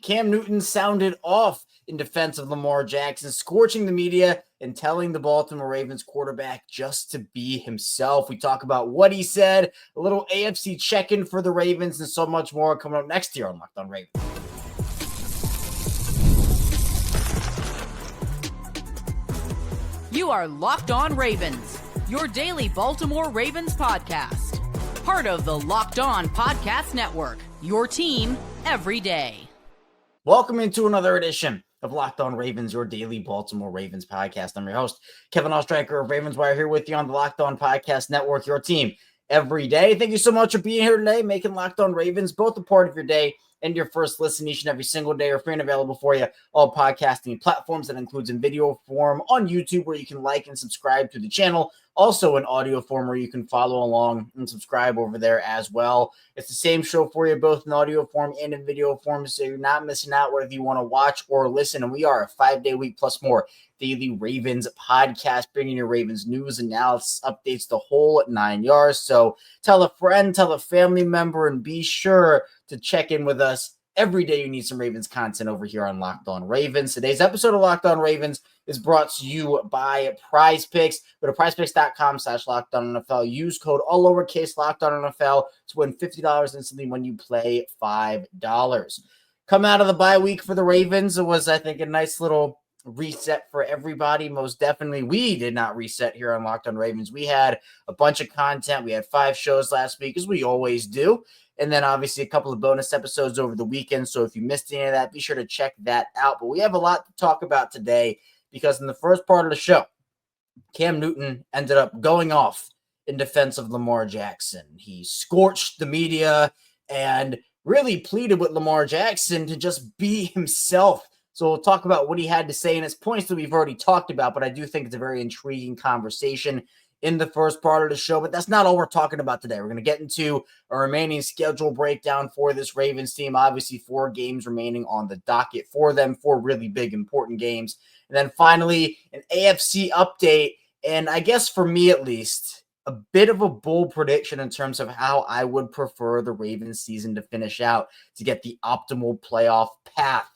Cam Newton sounded off in defense of Lamar Jackson, scorching the media and telling the Baltimore Ravens quarterback just to be himself. We talk about what he said, a little AFC check-in for the Ravens, and so much more coming up next year on Locked On Ravens. You are Locked On Ravens, your daily Baltimore Ravens podcast. Part of the Locked On Podcast Network, your team every day. Welcome into another edition of Locked On Ravens, your daily Baltimore Ravens podcast. I'm your host, Kevin Ostreicher of Ravens Wire, here with you on the Locked On Podcast Network, your team every day. Thank you so much for being here today, making Locked On Ravens both a part of your day and your first listen each and every single day, are free and available for you, all podcasting platforms. That includes in video form on YouTube, where you can like and subscribe to the channel. Also in audio form, where you can follow along and subscribe over there as well. It's the same show for you, both in audio form and in video form, so you're not missing out whether you want to watch or listen. And we are a 5-day week plus more daily Ravens podcast, bringing you Ravens news, analysis, updates, the whole 9 yards. So tell a friend, tell a family member, and be sure to check in with us every day. You need some Ravens content over here on Locked On Ravens. Today's episode of Locked On Ravens is brought to you by Prize Picks. Go to prizepicks.com/LockedOnNFL. Use code all lowercase LockedOnNFL to win $50 instantly when you play $5. Come out of the bye week for the Ravens. It was, I think, a nice little reset for everybody. Most definitely, we did not reset here on Locked On Ravens. We had a bunch of content. We had 5 shows last week, as we always do. And then obviously a couple of bonus episodes over the weekend. So if you missed any of that, be sure to check that out. But we have a lot to talk about today, because in the first part of the show, Cam Newton ended up going off in defense of Lamar Jackson. He scorched the media and really pleaded with Lamar Jackson to just be himself. So we'll talk about what he had to say, and his points that we've already talked about, but I do think it's a very intriguing conversation in the first part of the show. But that's not all we're talking about today. We're going to get into a remaining schedule breakdown for this Ravens team. Obviously, 4 games remaining on the docket for them, 4 really big, important games. And then finally, an AFC update. And I guess for me, at least, a bit of a bold prediction in terms of how I would prefer the Ravens season to finish out to get the optimal playoff path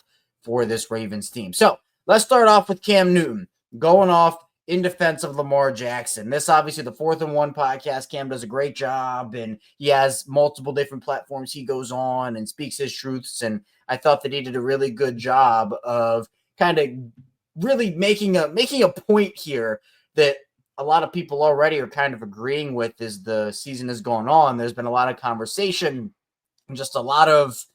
for this Ravens team. So let's start off with Cam Newton going off in defense of Lamar Jackson. This obviously the 4th and 1 podcast. Cam does a great job, and he has multiple different platforms he goes on and speaks his truths. And I thought that he did a really good job of kind of really making a point here that a lot of people already are kind of agreeing with as the season has gone on. There's been a lot of conversation and just a lot of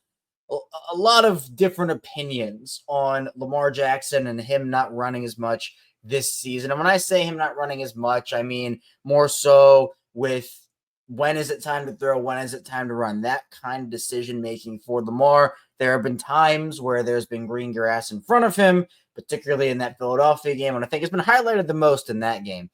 different opinions on Lamar Jackson and him not running as much this season. And when I say him not running as much, I mean more so with when is it time to throw, when is it time to run, that kind of decision making for Lamar. There have been times where there's been green grass in front of him, particularly in that Philadelphia game, and I think it's been highlighted the most in that game,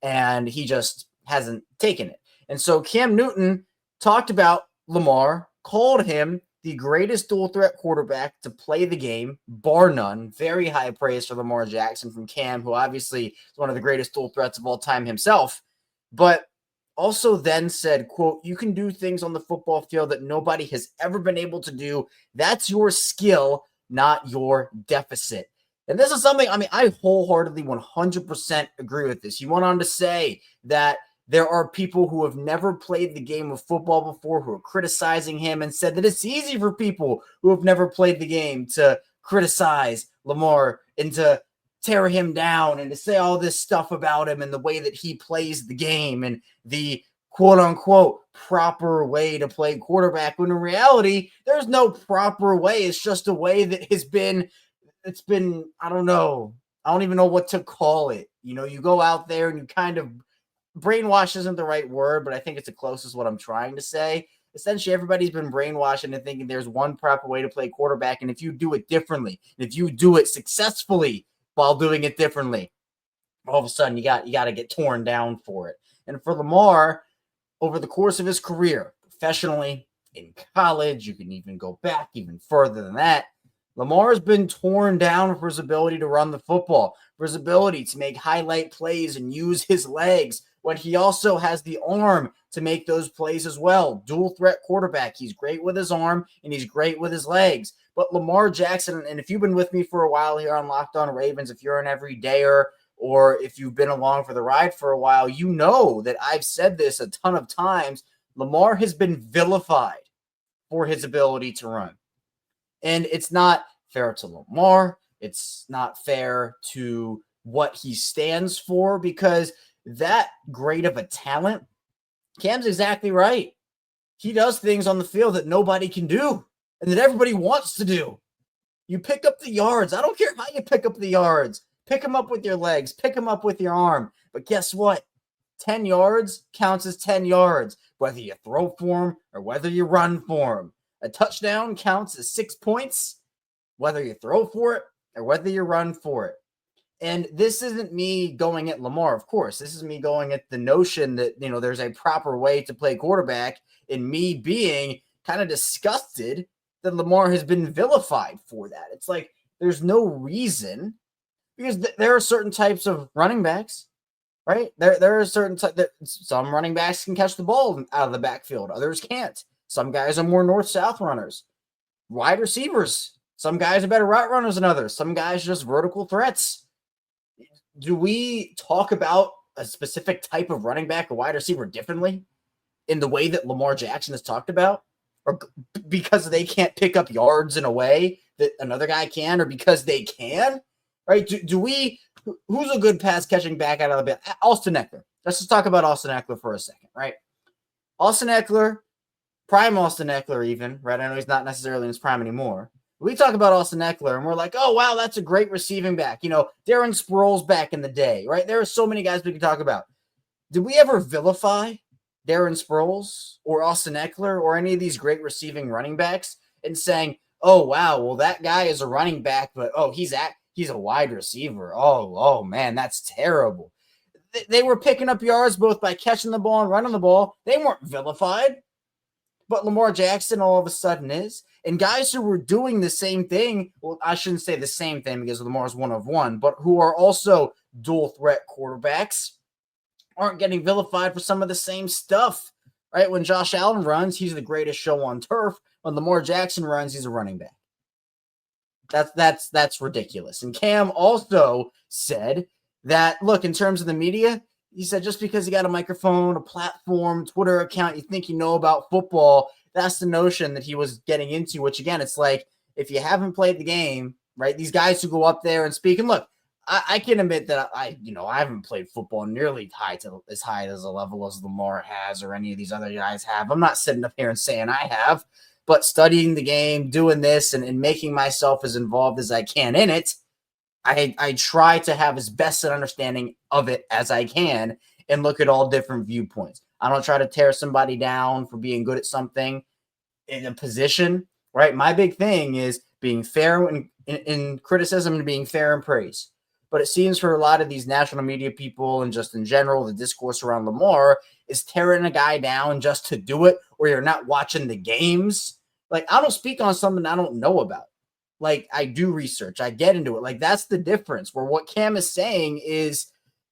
and he just hasn't taken it. And so Cam Newton talked about Lamar, called him the greatest dual threat quarterback to play the game, bar none. Very high praise for Lamar Jackson from Cam, who obviously is one of the greatest dual threats of all time himself, but also then said, quote, "You can do things on the football field that nobody has ever been able to do. That's your skill, not your deficit." And this is something, I wholeheartedly 100% agree with this. He went on to say that there are people who have never played the game of football before who are criticizing him, and said that it's easy for people who have never played the game to criticize Lamar and to tear him down and to say all this stuff about him and the way that he plays the game and the quote unquote proper way to play quarterback, when in reality, there's no proper way. It's just a way that it's been, I don't know. I don't even know what to call it. You know, you go out there and you kind of, brainwash isn't the right word, but I think it's the closest what I'm trying to say. Essentially, everybody's been brainwashed into thinking there's one proper way to play quarterback, and if you do it differently, if you do it successfully while doing it differently, all of a sudden you got to get torn down for it. And for Lamar, over the course of his career, professionally, in college, you can even go back even further than that, Lamar has been torn down for his ability to run the football, for his ability to make highlight plays and use his legs, when he also has the arm to make those plays as well. Dual threat quarterback. He's great with his arm and he's great with his legs. But Lamar Jackson, and if you've been with me for a while here on Locked On Ravens, if you're an everydayer or if you've been along for the ride for a while, you know that I've said this a ton of times. Lamar has been vilified for his ability to run. And it's not fair to Lamar. It's not fair to what he stands for, because that great of a talent, Cam's exactly right. He does things on the field that nobody can do and that everybody wants to do. You pick up the yards. I don't care how you pick up the yards. Pick them up with your legs. Pick them up with your arm. But guess what? 10 yards counts as 10 yards, whether you throw for him or whether you run for him. A touchdown counts as 6 points, whether you throw for it or whether you run for it. And this isn't me going at Lamar, of course. This is me going at the notion that, there's a proper way to play quarterback, and me being kind of disgusted that Lamar has been vilified for that. It's like there's no reason, because there are certain types of running backs, right? There are certain some running backs can catch the ball out of the backfield. Others can't. Some guys are more north-south runners. Wide receivers, some guys are better route runners than others. Some guys are just vertical threats. Do we talk about a specific type of running back or wide receiver differently in the way that Lamar Jackson has talked about? Or because they can't pick up yards in a way that another guy can, or because they can, right? Do we, who's a good pass catching back out of the back? Austin Eckler. Let's just talk about Austin Eckler for a second, right? Austin Eckler, prime Austin Eckler even, right? I know he's not necessarily in his prime anymore. We talk about Austin Eckler and we're like, oh, wow, that's a great receiving back. Darren Sproles back in the day, right? There are so many guys we can talk about. Did we ever vilify Darren Sproles or Austin Eckler or any of these great receiving running backs and saying, oh, wow, well, that guy is a running back, but, oh, he's a wide receiver. Oh, man, that's terrible. They were picking up yards both by catching the ball and running the ball. They weren't vilified. But Lamar Jackson all of a sudden is. And guys who were doing the same thing, well, I shouldn't say the same thing because Lamar's one of one, but who are also dual threat quarterbacks aren't getting vilified for some of the same stuff, right? When Josh Allen runs, he's the greatest show on turf. When Lamar Jackson runs, he's a running back. That's ridiculous. And Cam also said that, look, in terms of the media, he said just because you got a microphone, a platform, Twitter account, you think you know about football, that's the notion that he was getting into, which, again, it's like if you haven't played the game, right, these guys who go up there and speak, and look, I can admit that I haven't played football nearly as high as a level as Lamar has or any of these other guys have. I'm not sitting up here and saying I have, but studying the game, doing this, and making myself as involved as I can in it, I try to have as best an understanding of it as I can and look at all different viewpoints. I don't try to tear somebody down for being good at something in a position, right? My big thing is being fair in criticism and being fair in praise. But it seems for a lot of these national media people and just in general, the discourse around Lamar is tearing a guy down just to do it, or you're not watching the games. Like, I don't speak on something I don't know about. Like, I do research. I get into it. Like, that's the difference, where what Cam is saying is,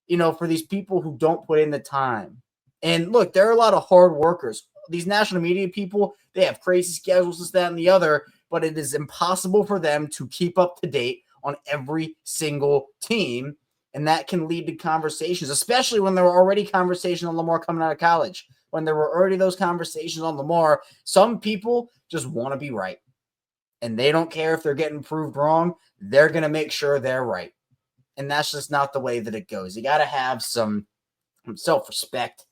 for these people who don't put in the time. And look, there are a lot of hard workers. These national media people, they have crazy schedules, this, that, and the other, but it is impossible for them to keep up to date on every single team. And that can lead to conversations, especially when there were already conversations on Lamar coming out of college. When there were already those conversations on Lamar, some people just want to be right. And they don't care if they're getting proved wrong. They're going to make sure they're right. And that's just not the way that it goes. You got to have some self-respect,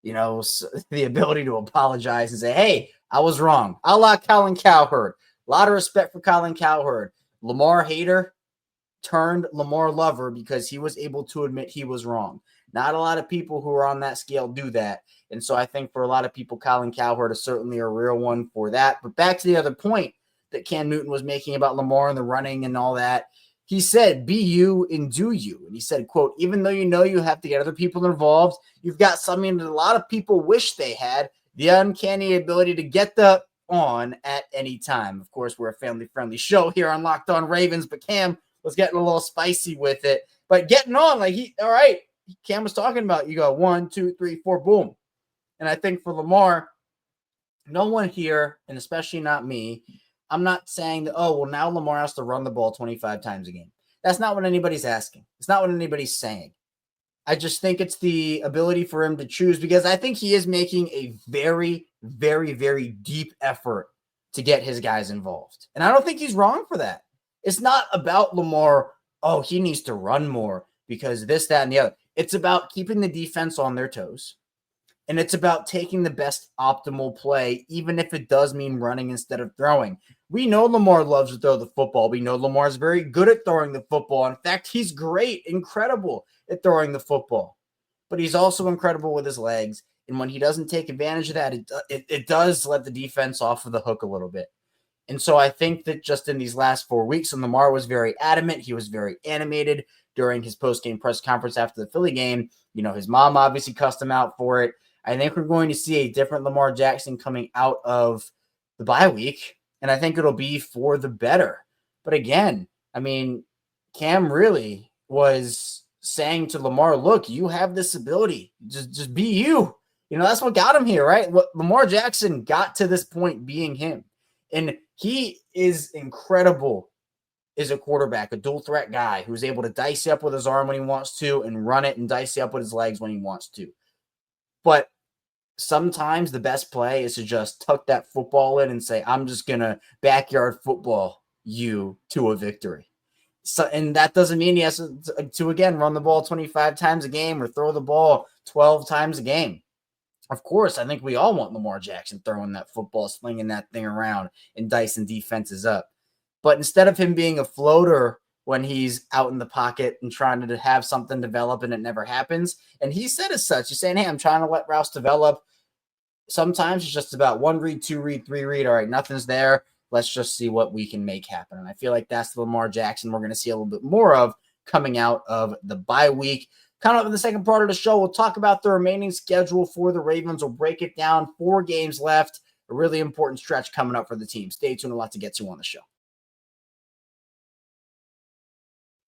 the ability to apologize and say, hey, I was wrong. A la Colin Cowherd. A lot of respect for Colin Cowherd. Lamar hater turned Lamar lover because he was able to admit he was wrong. Not a lot of people who are on that scale do that. And so I think for a lot of people, Colin Cowherd is certainly a real one for that. But back to the other point that Cam Newton was making about Lamar and the running and all that. He said, be you and do you. And he said, quote, even though you have to get other people involved, you've got something that a lot of people wish they had, the uncanny ability to get the on at any time. Of course, we're a family-friendly show here on Locked On Ravens, but Cam was getting a little spicy with it. But getting on, all right, Cam was talking about, you go 1, 2, 3, 4, boom. And I think for Lamar, no one here, and especially not me, I'm not saying that, oh, well, now Lamar has to run the ball 25 times a game. That's not what anybody's asking. It's not what anybody's saying. I just think it's the ability for him to choose, because I think he is making a very, very, very deep effort to get his guys involved. And I don't think he's wrong for that. It's not about Lamar, oh, he needs to run more because this, that, and the other. It's about keeping the defense on their toes. And it's about taking the best optimal play, even if it does mean running instead of throwing. We know Lamar loves to throw the football. We know Lamar is very good at throwing the football. In fact, he's great, incredible at throwing the football. But he's also incredible with his legs. And when he doesn't take advantage of that, it does let the defense off of the hook a little bit. And so I think that just in these last 4 weeks, and Lamar was very adamant, he was very animated during his post-game press conference after the Philly game. You know, his mom obviously cussed him out for it. I think we're going to see a different Lamar Jackson coming out of the bye week, and I think it'll be for the better. But again, I mean, Cam really was saying to Lamar, look, you have this ability. Just be you. You know, that's what got him here, right? What Lamar Jackson got to this point being him. And he is incredible as a quarterback, a dual threat guy who's able to dice you up with his arm when he wants to and run it and dice you up with his legs when he wants to. But sometimes the best play is to just tuck that football in and say, I'm just going to backyard football you to a victory. So, and that doesn't mean he has to again, run the ball 25 times a game or throw the ball 12 times a game. Of course, I think we all want Lamar Jackson throwing that football, slinging that thing around and dicing defenses up. But instead of him being a floater when he's out in the pocket and trying to have something develop and it never happens. And he said as such, he's saying, hey, I'm trying to let routes develop. Sometimes it's just about 1 read, 2 read, 3 read. All right, nothing's there. Let's just see what we can make happen. And I feel like that's the Lamar Jackson we're going to see a little bit more of coming out of the bye week. Coming up in the second part of the show, we'll talk about the remaining schedule for the Ravens. We'll break it down. 4 games left. A really important stretch coming up for the team. Stay tuned. A lot to get to on the show.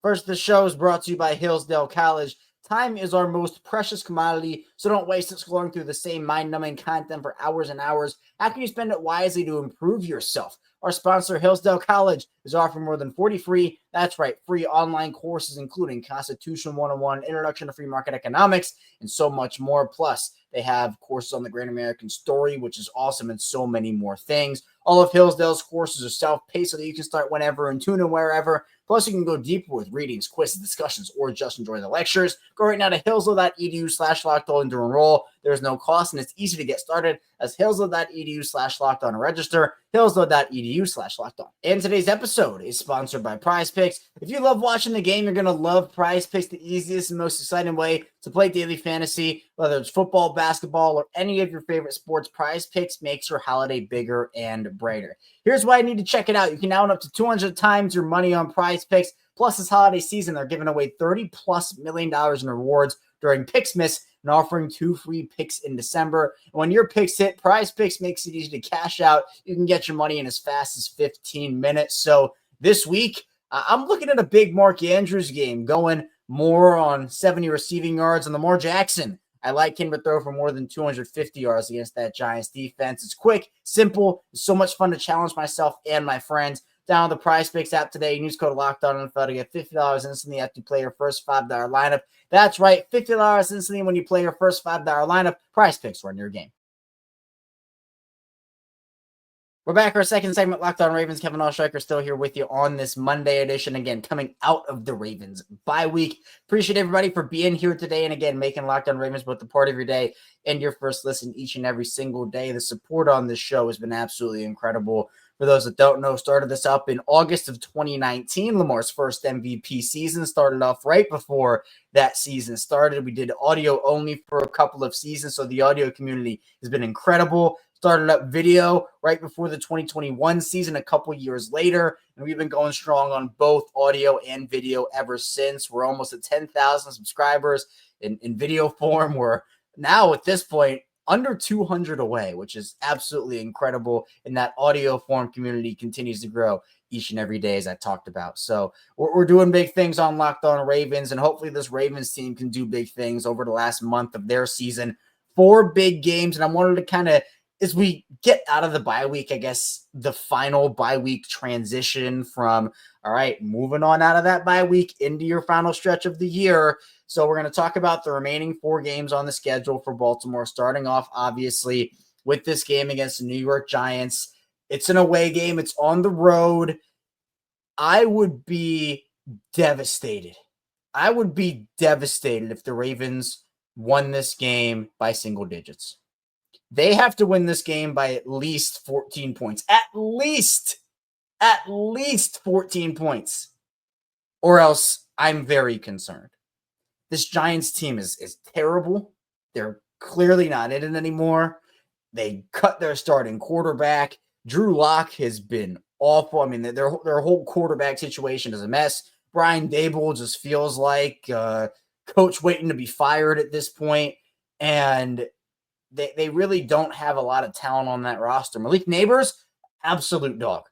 First, the show is brought to you by Hillsdale College. Time is our most precious commodity, so don't waste it scrolling through the same mind-numbing content for hours and hours. How can you spend it wisely to improve yourself? Our sponsor, Hillsdale College, is offering more than 40 free, that's right, free online courses, including Constitution 101, Introduction to Free Market Economics, and so much more. Plus, they have courses on the Great American Story, which is awesome, and so many more things. All of Hillsdale's courses are self-paced so that you can start whenever and tune in wherever. Plus, you can go deeper with readings, quizzes, discussions, or just enjoy the lectures. Go right now to hillsdale.edu/lockedon to enroll. There's no cost, and it's easy to get started. That's hillsdale.edu/lockedon to register. hillsdale.edu/lockedon. And today's episode is sponsored by Prize Picks. If you love watching the game, you're going to love Prize Picks, the easiest and most exciting way to play daily fantasy. Whether it's football, basketball, or any of your favorite sports, Prize Picks makes your holiday bigger and brighter. Here's why I need to check it out. You can now win up to 200 times your money on Prize Picks. Plus, this holiday season, they're giving away $30+ million in rewards during Picksmas and offering 2 free picks in December. And when your picks hit, Prize Picks makes it easy to cash out. You can get your money in as fast as 15 minutes. So this week, I'm looking at a big Mark Andrews game, going more on 70 receiving yards on Lamar Jackson. I like him to throw for more than 250 yards against that Giants defense. It's quick, simple, it's so much fun to challenge myself and my friends. Download the Prize Picks app today. Use code LOCKEDONNFL to get $50 instantly after you play your first $5 lineup. That's right, $50 instantly when you play your first $5 lineup. Prize Picks, run your game. We're back for our second segment, Locked On Ravens. Kevin IceShaker still here with you on this Monday edition. Again, coming out of the Ravens bye week. Appreciate everybody for being here today. And again, making Locked On Ravens both the part of your day and your first listen each and every single day. The support on this show has been absolutely incredible. For those that don't know, started this up in August of 2019. Lamar's first MVP season started off right before that season started. We did audio only for a couple of seasons, so the audio community has been incredible. Started up video right before the 2021 season a couple years later, and we've been going strong on both audio and video ever since. We're almost at 10,000 subscribers in video form. We're now at this point under 200 away, which is absolutely incredible. And that audio form community continues to grow each and every day, as I talked about. So we're doing big things on Locked On Ravens, and hopefully this Ravens team can do big things over the last month of their season. 4 big games, and I wanted to kind of as we get out of the bye week, I guess the final bye week transition from, all right, moving on out of that bye week into your final stretch of the year. So we're going to talk about the remaining 4 games on the schedule for Baltimore, starting off, obviously, with this game against the New York Giants. It's an away game. It's on the road. I would be devastated. I would be devastated if the Ravens won this game by single digits. They have to win this game by at least 14 points. At least 14 points. Or else I'm very concerned. This Giants team is terrible. They're clearly not in it anymore. They cut their starting quarterback. Drew Lock has been awful. I mean, their whole quarterback situation is a mess. Brian Daboll just feels like coach waiting to be fired at this point. And they really don't have a lot of talent on that roster. Malik Neighbors, absolute dog.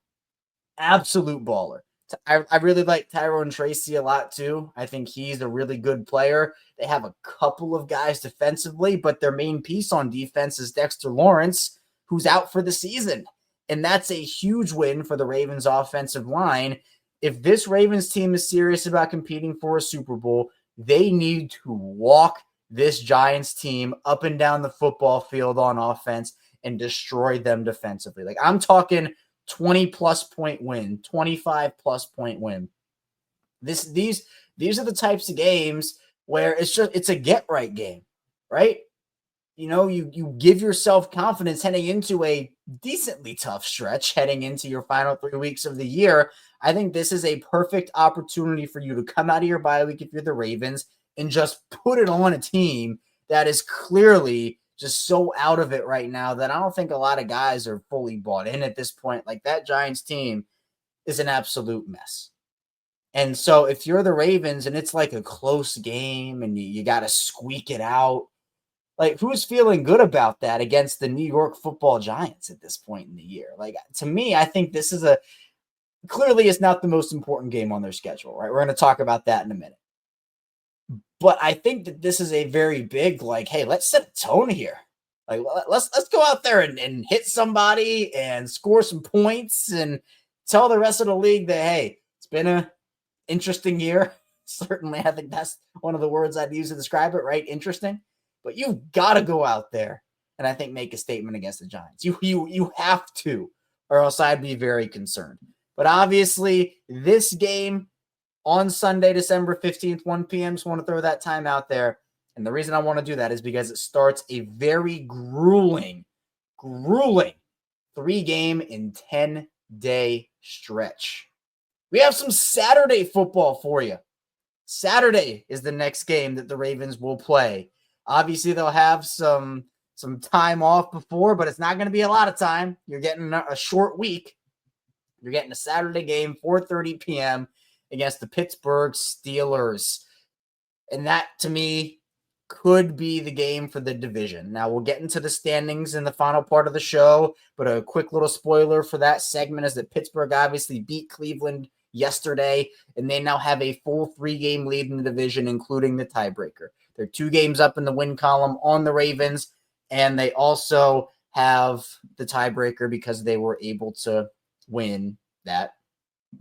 Absolute baller. I really like Tyrone Tracy a lot too. I think he's a really good player. They have a couple of guys defensively, but their main piece on defense is Dexter Lawrence, who's out for the season. And that's a huge win for the Ravens offensive line. If this Ravens team is serious about competing for a Super Bowl, they need to walk this Giants team up and down the football field on offense and destroy them defensively. Like, I'm talking 20-plus point win, 25-plus point win. These are the types of games where it's a get-right game, right? You know, you give yourself confidence heading into a decently tough stretch, heading into your final 3 weeks of the year. I think this is a perfect opportunity for you to come out of your bye week if you're the Ravens and just put it on a team that is clearly just so out of it right now that I don't think a lot of guys are fully bought in at this point. Like, that Giants team is an absolute mess. And so if you're the Ravens and it's like a close game and you got to squeak it out, like, who's feeling good about that against the New York Football Giants at this point in the year? Like, to me, I think this is clearly it's not the most important game on their schedule, right? We're going to talk about that in a minute. But I think that this is a very big, like, hey, let's set a tone here. Like, let's go out there and hit somebody and score some points and tell the rest of the league that, hey, it's been an interesting year. Certainly, I think that's one of the words I'd use to describe it, right? Interesting. But you've got to go out there and I think make a statement against the Giants. You have to, or else I'd be very concerned. But obviously, this game on Sunday, December 15th, 1 p.m., just want to throw that time out there. And the reason I want to do that is because it starts a very grueling 3-game in 10-day stretch. We have some Saturday football for you. Saturday is the next game that the Ravens will play. Obviously, they'll have some time off before, but it's not going to be a lot of time. You're getting a short week. You're getting a Saturday game, 4:30 p.m., against the Pittsburgh Steelers. And that, to me, could be the game for the division. Now, we'll get into the standings in the final part of the show, but a quick little spoiler for that segment is that Pittsburgh obviously beat Cleveland yesterday, and they now have a full 3-game lead in the division, including the tiebreaker. They're 2 games up in the win column on the Ravens, and they also have the tiebreaker because they were able to win that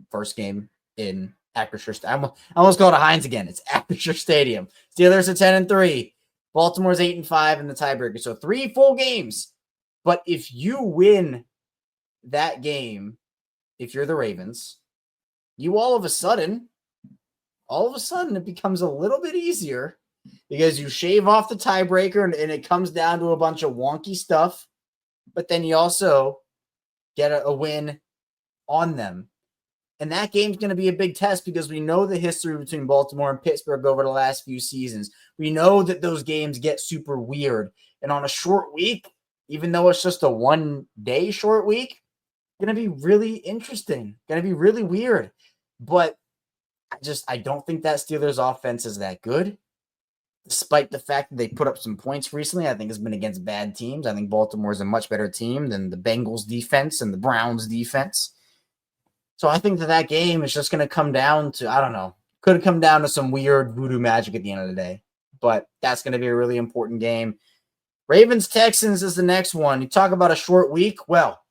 first game in Acrisure Stadium. I almost called it Heinz again. It's Acrisure Stadium. Steelers are 10-3. Baltimore's 8-5 in the tiebreaker. So 3 full games. But if you win that game, if you're the Ravens, you all of a sudden it becomes a little bit easier because you shave off the tiebreaker and it comes down to a bunch of wonky stuff. But then you also get a win on them. And that game's going to be a big test because we know the history between Baltimore and Pittsburgh over the last few seasons. We know that those games get super weird. And on a short week, even though it's just a 1-day short week, going to be really interesting. Going to be really weird. But I don't think that Steelers offense is that good. Despite the fact that they put up some points recently, I think it's been against bad teams. I think Baltimore is a much better team than the Bengals defense and the Browns defense. So I think that game is just going to come down to, I don't know, could come down to some weird voodoo magic at the end of the day. But that's going to be a really important game. Ravens Texans is the next one. You talk about a short week. Well,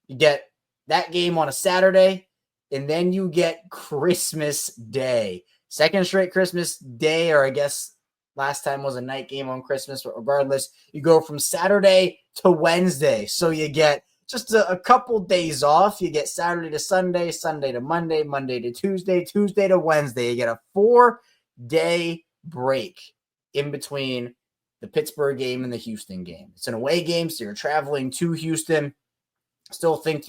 you get that game on a Saturday, and then you get Christmas Day. Second straight Christmas Day, or I guess last time was a night game on Christmas, but regardless, you go from Saturday to Wednesday. So you get just a couple days off. You get Saturday to Sunday, Sunday to Monday, Monday to Tuesday, Tuesday to Wednesday. You get a 4-day break in between the Pittsburgh game and the Houston game. It's an away game, so you're traveling to Houston. Still think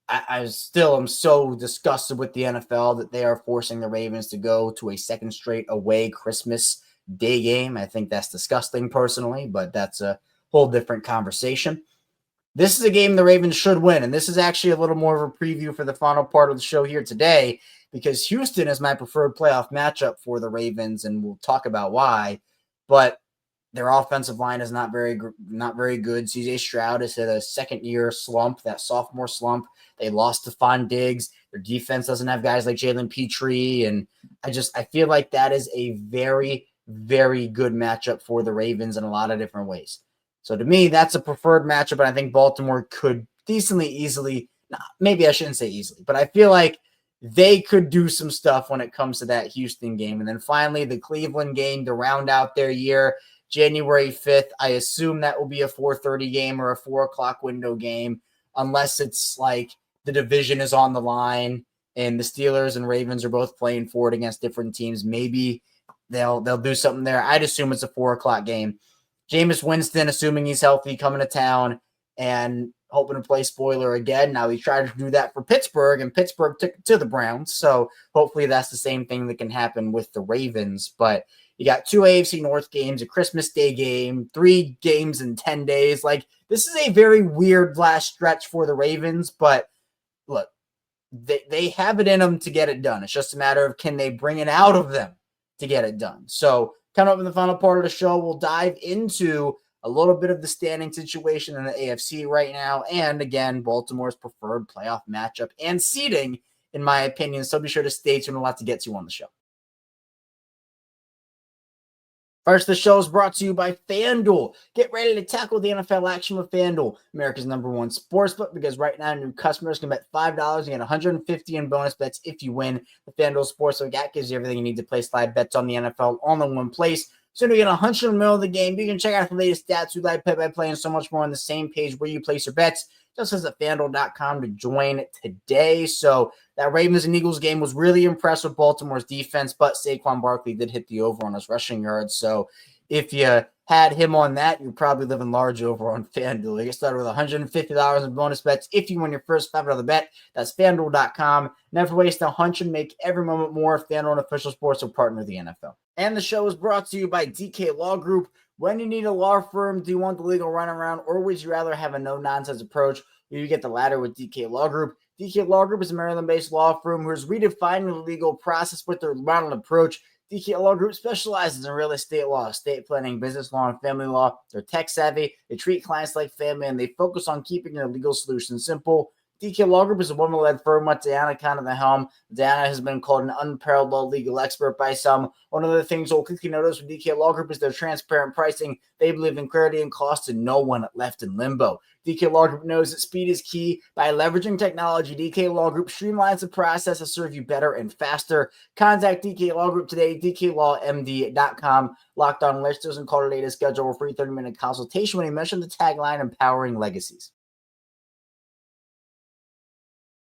I still am so disgusted with the NFL that they are forcing the Ravens to go to a second straight away Christmas Day game. I think that's disgusting personally, but that's a whole different conversation. This is a game the Ravens should win, and this is actually a little more of a preview for the final part of the show here today, because Houston is my preferred playoff matchup for the Ravens, and we'll talk about why. But their offensive line is not very good. C.J. Stroud has hit a second-year slump, that sophomore slump. They lost to Stephon Diggs. Their defense doesn't have guys like Jalen Petrie, and I feel like that is a very, very good matchup for the Ravens in a lot of different ways. So to me, that's a preferred matchup, and I think Baltimore could easily, maybe I shouldn't say easily, but I feel like they could do some stuff when it comes to that Houston game. And then finally, the Cleveland game to round out their year, January 5th. I assume that will be a 4:30 game or a 4 o'clock window game, unless it's like the division is on the line and the Steelers and Ravens are both playing for it against different teams. Maybe they'll do something there. I'd assume it's a 4 o'clock game. Jameis Winston, assuming he's healthy, coming to town and hoping to play spoiler again. Now, he tried to do that for Pittsburgh, and Pittsburgh took it to the Browns. So hopefully that's the same thing that can happen with the Ravens. But you got 2 AFC North games, a Christmas Day game, 3 games in 10 days. Like, this is a very weird last stretch for the Ravens. But look, they have it in them to get it done. It's just a matter of, can they bring it out of them to get it done? So coming up in the final part of the show, we'll dive into a little bit of the standing situation in the AFC right now, and again, Baltimore's preferred playoff matchup and seeding, in my opinion. So be sure to stay tuned. A lot to get to on the show. First, the show is brought to you by FanDuel. Get ready to tackle the NFL action with FanDuel, America's #1 sportsbook, because right now new customers can bet $5 and get $150 in bonus bets if you win. The FanDuel Sportsbook app gives you everything you need to place live bets on the NFL all in one place. So you get 100 in the middle of the game. You can check out the latest stats, who live play-by-play, and so much more on the same page where you place your bets. Just visit FanDuel.com to join today. So that Ravens and Eagles game was really impressed with Baltimore's defense, but Saquon Barkley did hit the over on his rushing yards. So if you had him on that, you're probably living large over on FanDuel. You get started with $150 in bonus bets if you win your first $5 bet. That's FanDuel.com. Never waste a hunch and make every moment more. FanDuel, an official sportsbook partner of the NFL. And the show is brought to you by DK Law Group. When you need a law firm, do you want the legal runaround, or would you rather have a no-nonsense approach? You get the latter with DK Law Group. DK Law Group is a Maryland-based law firm who is redefining the legal process with their modern approach. DK Law Group specializes in real estate law, estate planning, business law, and family law. They're tech-savvy, they treat clients like family, and they focus on keeping their legal solutions simple. DK Law Group is a woman-led firm with Diana Khan at the helm. Diana has been called an unparalleled legal expert by some. One of the things we'll quickly notice with DK Law Group is their transparent pricing. They believe in clarity and cost, and no one left in limbo. DK Law Group knows that speed is key. By leveraging technology, DK Law Group streamlines the process to serve you better and faster. Contact DK Law Group today, dklawmd.com. Locked on listeners and call today to schedule a free 30-minute consultation when you mention the tagline Empowering Legacies.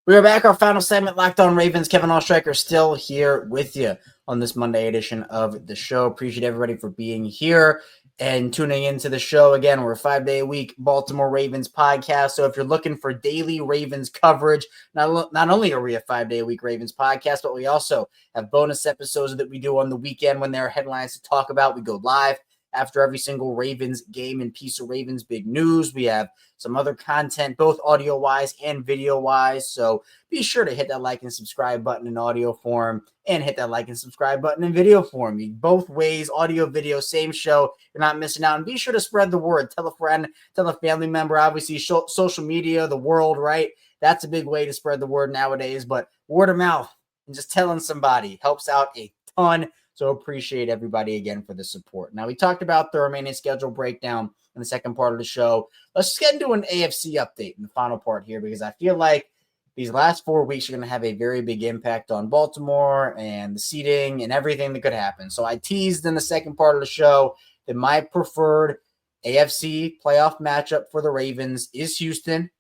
We are back. Our final segment, Locked On Ravens. Kevin IceShaker still here with you on this Monday edition of the show. Appreciate everybody for being here and tuning into the show. Again, we're a 5-day-a-week Baltimore Ravens podcast. So if you're looking for daily Ravens coverage, not only are we a 5-day-a-week Ravens podcast, but we also have bonus episodes that we do on the weekend when there are headlines to talk about. We go live after every single Ravens game and piece of Ravens big news. We have some other content, both audio-wise and video-wise. So be sure to hit that like and subscribe button in audio form and hit that like and subscribe button in video form. Both ways, audio, video, same show. You're not missing out. And be sure to spread the word. Tell a friend, tell a family member. Obviously, social media, the world, right? That's a big way to spread the word nowadays. But word of mouth and just telling somebody helps out a ton. So appreciate everybody again for the support. Now, we talked about the remaining schedule breakdown in the second part of the show. Let's just get into an AFC update in the final part here, because I feel like these last 4 weeks are going to have a very big impact on Baltimore and the seeding and everything that could happen. So I teased in the second part of the show that my preferred AFC playoff matchup for the Ravens is Houston.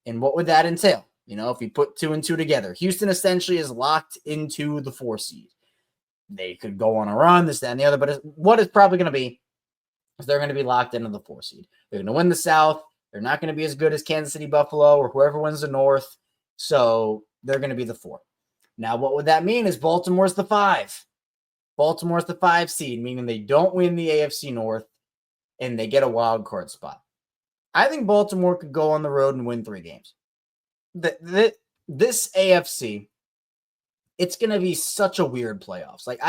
And what would that entail? If you put 2 and 2 together, Houston essentially is locked into the 4 seed. They could go on a run, this, that, and the other, but what it's probably going to be is they're going to be locked into the 4 seed. They're going to win the South. They're not going to be as good as Kansas City, Buffalo, or whoever wins the North. So they're going to be the 4. Now, what would that mean is Baltimore's the 5. Baltimore's the 5 seed, meaning they don't win the AFC North and they get a wild card spot. I think Baltimore could go on the road and win 3 games. This AFC, it's going to be such a weird playoffs. Like,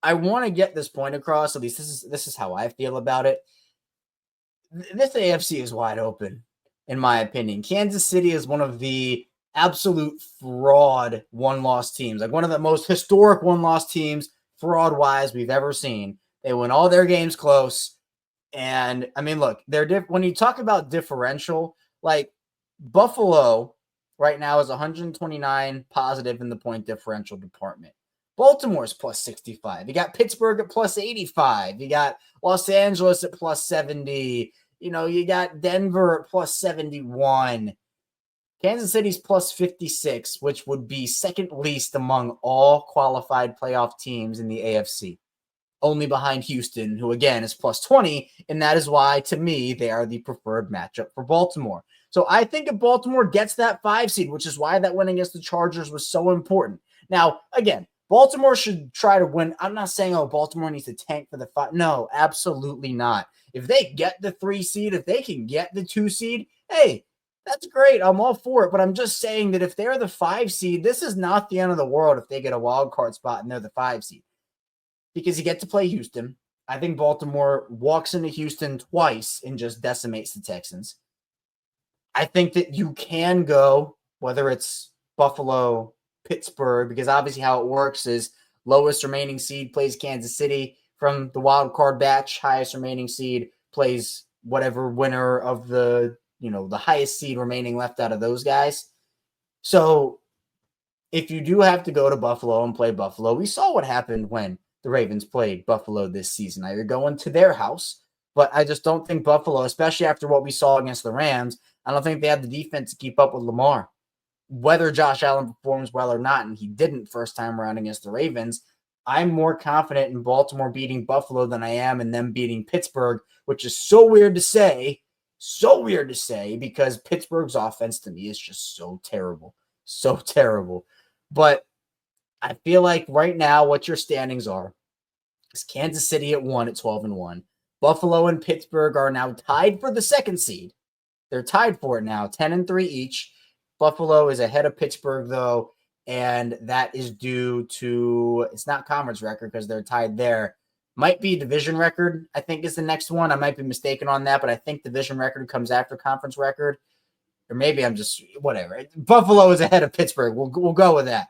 I want to get this point across. At least this is how I feel about it. This AFC is wide open, in my opinion. Kansas City is one of the absolute fraud one-loss teams, like one of the most historic one-loss teams, fraud-wise, we've ever seen. They win all their games close. And, I mean, look, when you talk about differential, like Buffalo right now is 129 positive in the point differential department. Baltimore's plus 65. You got Pittsburgh at plus 85. You got Los Angeles at plus 70. You got Denver at plus 71. Kansas City's plus 56, which would be second least among all qualified playoff teams in the AFC. Only behind Houston, who again is plus 20. And that is why, to me, they are the preferred matchup for Baltimore. So I think if Baltimore gets that 5 seed, which is why that win against the Chargers was so important. Now, again, Baltimore should try to win. I'm not saying, Baltimore needs to tank for the 5. No, absolutely not. If they get the 3 seed, if they can get the 2 seed, hey, that's great. I'm all for it. But I'm just saying that if they're the 5 seed, this is not the end of the world if they get a wild card spot and they're the 5 seed. Because you get to play Houston. I think Baltimore walks into Houston twice and just decimates the Texans. I think that you can go, whether it's Buffalo, Pittsburgh, because obviously how it works is lowest remaining seed plays Kansas City from the wild card batch. Highest remaining seed plays whatever winner of the highest seed remaining left out of those guys. So if you do have to go to Buffalo and play Buffalo, we saw what happened when the Ravens played Buffalo this season. Now you're going to their house, but I just don't think Buffalo, especially after what we saw against the Rams, I don't think they have the defense to keep up with Lamar. Whether Josh Allen performs well or not, and he didn't first time around against the Ravens, I'm more confident in Baltimore beating Buffalo than I am in them beating Pittsburgh, which is so weird to say, because Pittsburgh's offense to me is just so terrible. But I feel like right now what your standings are is Kansas City at 1 at 12-1. Buffalo and Pittsburgh are now tied for the 2nd seed. They're tied for it now, 10-3 each. Buffalo is ahead of Pittsburgh, though, and that is due to, it's not conference record because they're tied there. Might be division record, I think, is the next one. I might be mistaken on that, but I think division record comes after conference record. Or maybe I'm just, whatever. Buffalo is ahead of Pittsburgh. We'll go with that.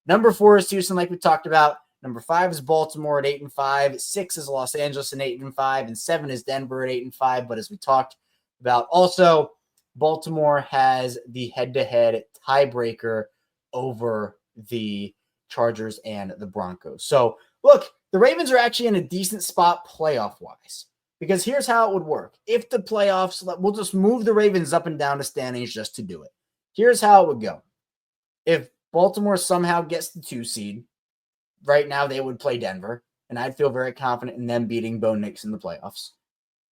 Number 4 is Houston, like we talked about. Number 5 is Baltimore at 8-5. 6 is Los Angeles at 8-5. And 7 is Denver at 8-5. But as we talked about, also, Baltimore has the head-to-head tiebreaker over the Chargers and the Broncos. So, look, the Ravens are actually in a decent spot playoff-wise. Because here's how it would work. If the playoffs, we'll just move the Ravens up and down the standings just to do it. Here's how it would go. If Baltimore somehow gets the 2 seed, right now they would play Denver, and I'd feel very confident in them beating Bo Nix in the playoffs.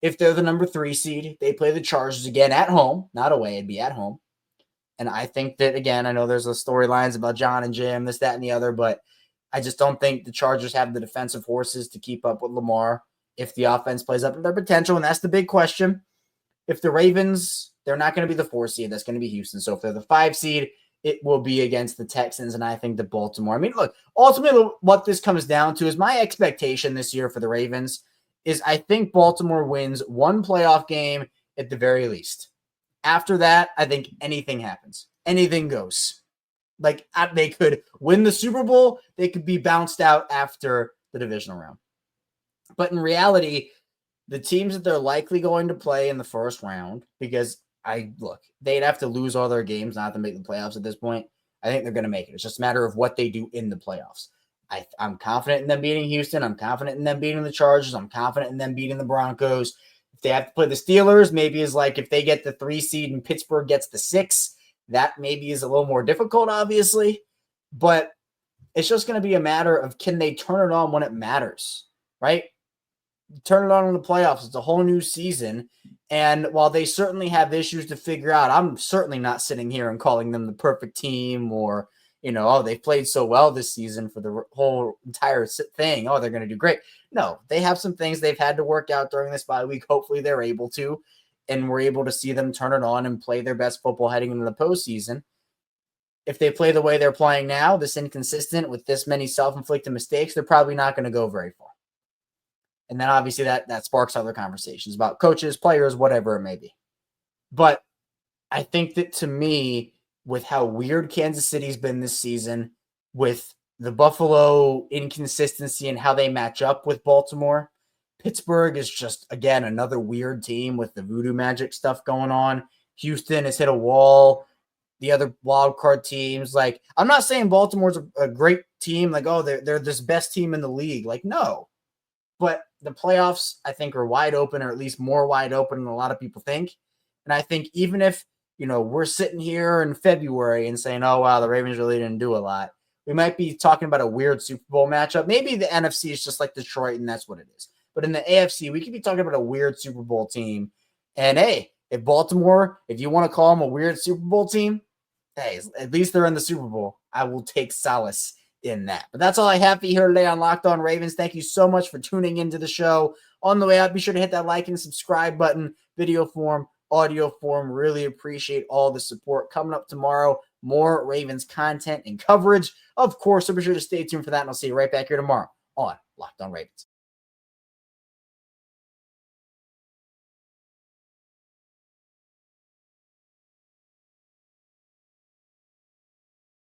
If they're the number 3 seed, they play the Chargers again at home, not away, it'd be at home. And I think that, again, I know there's the storylines about John and Jim, this, that, and the other, but I just don't think the Chargers have the defensive horses to keep up with Lamar if the offense plays up to their potential, and that's the big question. If the Ravens, they're not going to be the 4 seed, that's going to be Houston. So if they're the 5 seed, it will be against the Texans, and I think the Baltimore. I mean, look, ultimately what this comes down to is my expectation this year for the Ravens is I think Baltimore wins 1 playoff game at the very least. After that, I think anything happens. Anything goes. Like, they could win the Super Bowl. They could be bounced out after the divisional round. But in reality, the teams that they're likely going to play in the first round, because they'd have to lose all their games not to make the playoffs at this point. I think they're going to make it. It's just a matter of what they do in the playoffs. I'm confident in them beating Houston. I'm confident in them beating the Chargers. I'm confident in them beating the Broncos. If they have to play the Steelers, maybe is like if they get the 3 seed and Pittsburgh gets the 6, that maybe is a little more difficult, obviously. But it's just going to be a matter of can they turn it on when it matters, right? Turn it on in the playoffs. It's a whole new season. And while they certainly have issues to figure out, I'm certainly not sitting here and calling them the perfect team or, they played so well this season for the whole entire thing. Oh, they're going to do great. No, they have some things they've had to work out during this bye week. Hopefully they're able to, and we're able to see them turn it on and play their best football heading into the postseason. If they play the way they're playing now, this inconsistent with this many self-inflicted mistakes, they're probably not going to go very far. And then obviously that sparks other conversations about coaches, players, whatever it may be. But I think that to me, with how weird Kansas City's been this season, with the Buffalo inconsistency and how they match up with Baltimore, Pittsburgh is just, again, another weird team with the voodoo magic stuff going on. Houston has hit a wall. The other wild card teams, I'm not saying Baltimore's a great team, they're this best team in the league. No. But the playoffs, I think, are wide open, or at least more wide open than a lot of people think. And I think even if, we're sitting here in February and saying, oh, wow, the Ravens really didn't do a lot, we might be talking about a weird Super Bowl matchup. Maybe the NFC is just like Detroit, and that's what it is. But in the AFC, we could be talking about a weird Super Bowl team. And, hey, if Baltimore, if you want to call them a weird Super Bowl team, hey, at least they're in the Super Bowl. I will take solace in that. But that's all I have for you here today on Locked On Ravens. Thank you so much for tuning into the show. On the way out, be sure to hit that like and subscribe button, video form, audio form. Really appreciate all the support. Coming up tomorrow, more Ravens content and coverage, of course. So be sure to stay tuned for that, and I'll see you right back here tomorrow on Locked On Ravens.